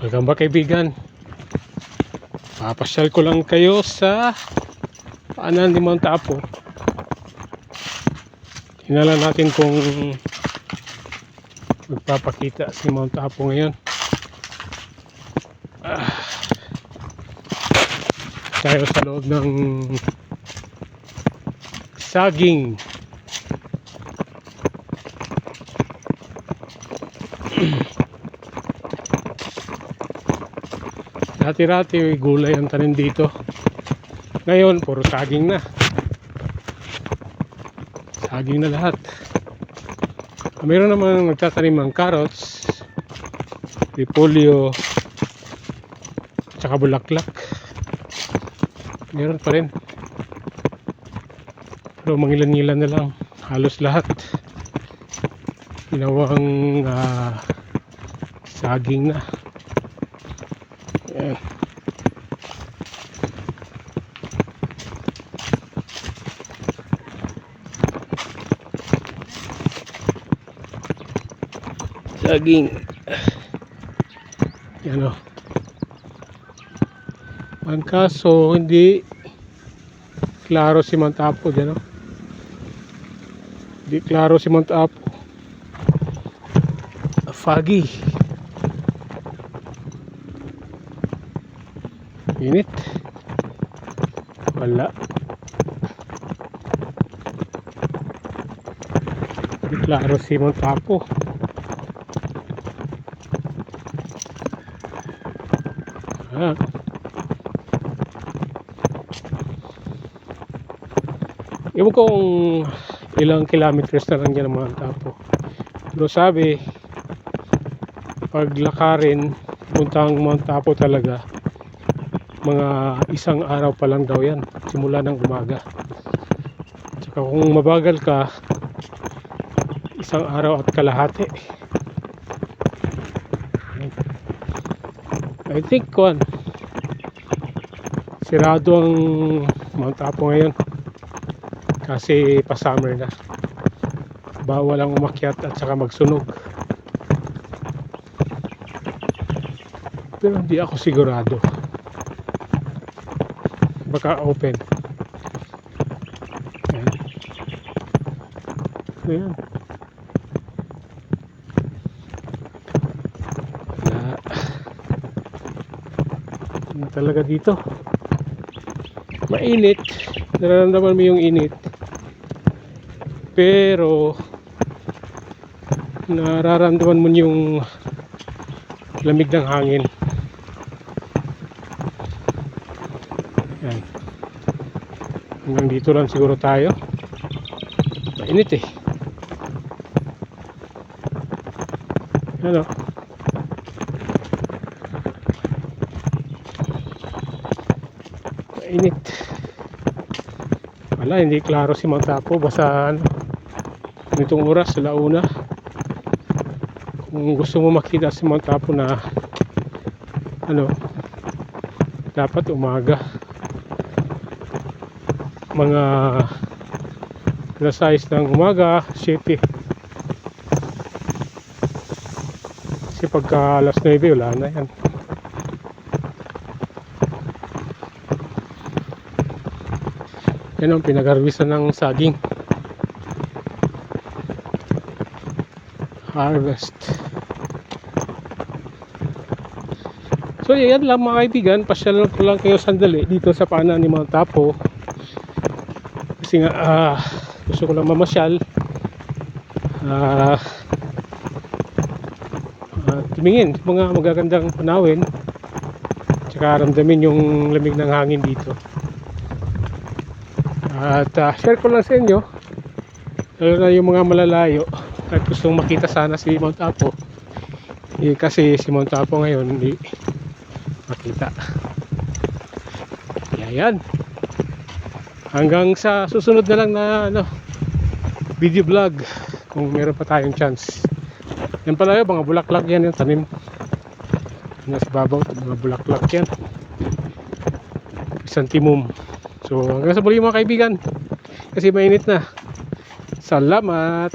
Welcome back kaibigan. Papasyal ko lang kayo sa paanan ni Mount Apo. Tingnan natin kung magpapakita si Mount Apo ngayon. Tayo sa loob ng saging. Dati-rati gulay ang tanim dito. Ngayon puro saging na. Saging na lahat. Mayroon naman nagtatanim ng carrots, repolyo, tsaka bulaklak. Meron pa rin. Pero mangilan-ngilan na lang. Halos lahat ginawang saging na. Ayan. Saging. Yan o. Ang kaso hindi klaro si Mount Apo dyan o. Hindi klaro si Mount Apo. Foggy. Init. Wala. Hindi klaro si Mount Apo. Ewan ko kung ilang kilometers na lang dyan ang Mount Apo. Pero sabi, paglakarin puntang Mount Apo talaga, mga isang araw pa lang daw yan, simula ng umaga. Tsaka kung mabagal ka, isang araw at kalahati. I think sirado ang Mount Apo ngayon kasi pa summer na, bawal ang umakyat at saka magsunog. Pero hindi ako sigurado, baka open. Ayan. Ayan talaga dito, mainit, nararamdaman mo yung init, pero nararamdaman mo yung lamig ng hangin. Yan. Hanggang dito lang siguro tayo. Mainit eh. Ano? Mainit. Wala, hindi klaro si Mount Apo. Basta nitong oras, alauna. Kung gusto mo makita si Mount Apo na dapat umaga, mga alas 6 ng umaga, 7. Kasi pagka alas 9 wala na yan. Yan ang pinag-harvestan ng saging. Harvest. So yan lang mga kaibigan, pasyalan ko lang kayo sandali dito sa paanan ni Mount Apo. Kasi nga gusto ko lang mamasyal, tumingin mga magagandang panawin, tsaka ramdamin yung lamig ng hangin dito. At share ko lang sa inyo, lalo na yung mga malalayo at gustong makita sana si Mount Apo, kasi si Mount Apo ngayon hindi makita. Yan. Hanggang sa susunod na lang na video vlog, kung meron pa tayong chance. Yan pala yun, mga bulaklak yan yung tanim. Nasa babaw, mga bulaklak yan. Chrysanthemum. So hanggang sa muli mga kaibigan, kasi mainit na. Salamat.